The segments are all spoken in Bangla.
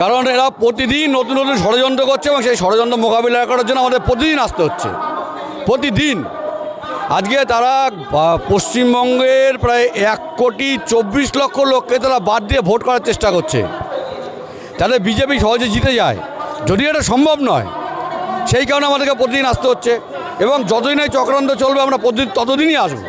কারণ এরা প্রতিদিন নতুন নতুন ষড়যন্ত্র করছে এবং সেই ষড়যন্ত্র মোকাবিলা করার জন্য আমাদের প্রতিদিন আসতে হচ্ছে। প্রতিদিন আজকে তারা পশ্চিমবঙ্গের প্রায় 1,24,00,000 লোককে তারা বাদ দিয়ে ভোট করার চেষ্টা করছে। তাহলে বিজেপি সহজে জিতে যায়, যদি এটা সম্ভব নয়। সেই কারণে আমাদেরকে প্রতিদিন আসতে হচ্ছে এবং যতদিন এই চক্রান্ত চলবে আমরা প্রতিদিন ততদিনই আসবো।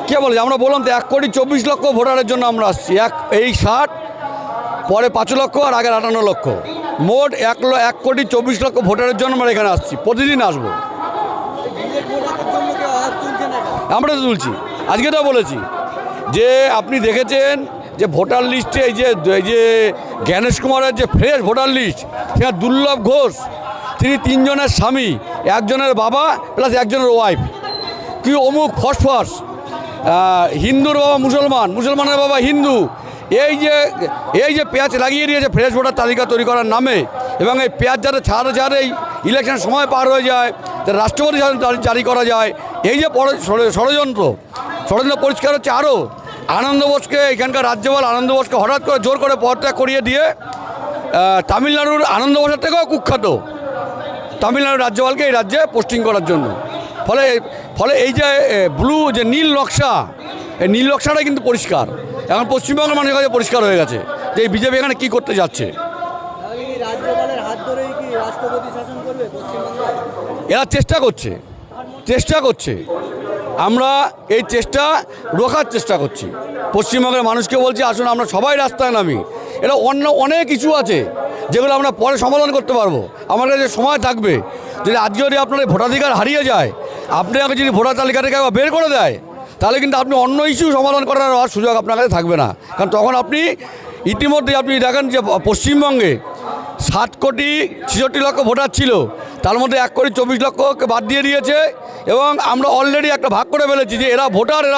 কে বলে? আমরা বললাম তো 1,24,00,000 ভোটারের জন্য আমরা আসছি। এই 60, পরে 5 লক্ষ আর আগের 58 লক্ষ, মোট 1,24,00,000 ভোটারের জন্য আমরা এখানে আসছি, প্রতিদিন আসবো। আমরা তো তুলছি, আজকে তো বলেছি যে আপনি দেখেছেন যে ভোটার লিস্টে এই যে জ্ঞানেশ কুমারের যে ফ্রেশ ভোটার লিস্ট, সেখানে দুর্লভ ঘোষ, তিনি 3 জনের স্বামী, একজনের বাবা প্লাস একজনের ওয়াইফ। কি অমুক ফসফস, হিন্দুর বাবা মুসলমান, মুসলমানের বাবা হিন্দু, এই যে পেঁয়াজ লাগিয়ে দিয়েছে ফ্রেশ ভোটার তালিকা তৈরি করার নামে। এবং এই পেঁয়াজ যাতে ছাড়ে এই ইলেকশন সময় পার হয়ে যায়, রাষ্ট্রপতি জারি করা যায়, এই যে ষড়যন্ত্র পরিষ্কার হচ্ছে। আরও আনন্দ বোসকে, এখানকার রাজ্যপাল আনন্দ বোসকে হঠাৎ করে জোর করে পদত্যাগ করিয়ে দিয়ে তামিলনাড়ুর আনন্দ বোসের থেকেও কুখ্যাত তামিলনাড়ুর রাজ্যপালকে এই রাজ্যে পোস্টিং করার জন্য। ফলে এই যে যে নীল নকশা, এই নীল নকশাটা কিন্তু পরিষ্কার, এখন পশ্চিমবঙ্গের মানুষের কাছে পরিষ্কার হয়ে গেছে যে এই বিজেপি এখানে কী করতে যাচ্ছে। এরা চেষ্টা করছে, আমরা এই চেষ্টা রোখার চেষ্টা করছি। পশ্চিমবঙ্গের মানুষকে বলছি আসুন আমরা সবাই রাস্তায় নামি। এটা অনেক ইস্যু আছে যেগুলো আমরা পরে সমাধান করতে পারবো, আমার কাছে সময় থাকবে। যদি আপনার ভোটাধিকার হারিয়ে যায়, আপনাকে যদি ভোটার তালিকা থেকে বের করে দেয়, তাহলে কিন্তু আপনি অন্য ইস্যু সমাধান করার সুযোগ আপনার কাছে থাকবে না। কারণ তখন আপনি ইতিমধ্যে আপনি দেখেন যে পশ্চিমবঙ্গে 7,66,00,000 ভোটার ছিল, তার মধ্যে 1,24,00,000কে বাদ দিয়ে দিয়েছে। এবং আমরা অলরেডি একটা ভাগ করে ফেলেছি যে এরা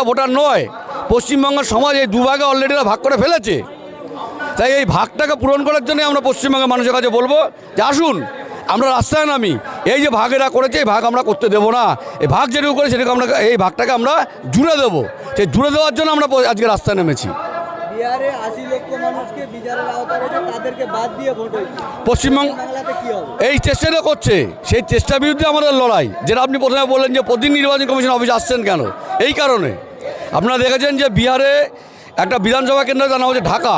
ভোটার নয়। পশ্চিমবঙ্গের সমাজ এই দুভাগে অলরেডি এরা ভাগ করে ফেলেছে। তাই এই ভাগটাকে পূরণ করার জন্য আমরা পশ্চিমবঙ্গের মানুষের কাছে বলবো যে আসুন আমরা রাস্তায় নামি। এই যে ভাগ এরা করেছে, এই ভাগ আমরা করতে দেবো না। এই ভাগ যেটুকু করে সেটুকু আমরা, এই ভাগটাকে আমরা জুড়ে দেবো। সেই জুড়ে দেওয়ার জন্য আমরা আজকে রাস্তায় নেমেছি। বিহারে 80 লক্ষ মানুষকে বিচারের আওতায় রয়েছে, তাদেরকে বাদ দিয়ে ভোট হয়েছে। পশ্চিমবঙ্গ এই চেষ্টাটা করছে, সেই চেষ্টার বিরুদ্ধে আমাদের লড়াই। যেটা আপনি প্রথমে বললেন যে প্রতিদিন নির্বাচন কমিশন অফিসে আসছেন কেন, এই কারণে। আপনারা দেখেছেন যে বিহারে একটা বিধানসভা কেন্দ্র, জানা হচ্ছে ঢাকা,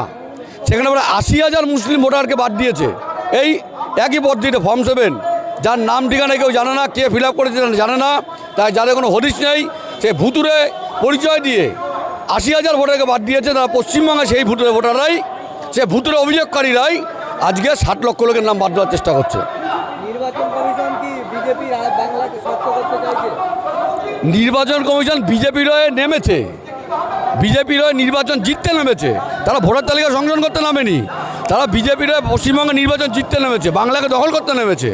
সেখানে প্রায় 80,000 মুসলিম ভোটারকে বাদ দিয়েছে। এই একই পদ্ধতিতে ফর্ম 7, যার নাম ঠিকানা কেউ জানে না, কে ফিল আপ করেছে জানে না, তাই যাদের কোনো হদিশ নেই, সে ভুতুরে পরিচয় দিয়ে 80,000 ভোটারকে বাদ দিয়েছে। তারা পশ্চিমবঙ্গে সেই ভোটাররাই, সে ভুতুরে অভিযোগকারীরাই আজকে 60 লক্ষ লোকের নাম বাদ দেওয়ার চেষ্টা করছে। নির্বাচন কমিশন কি বিজেপি বাংলাকে শক্ত করতে চাইছে? নির্বাচন কমিশন বিজেপির হয়ে নেমেছে, বিজেপির হয়ে নির্বাচন জিততে নেমেছে। তারা ভোটার তালিকা সংশোধন করতে নামেনি, তারা বিজেপির হয়ে পশ্চিমবঙ্গে নির্বাচন জিততে নেমেছে, বাংলাকে দখল করতে নেমেছে।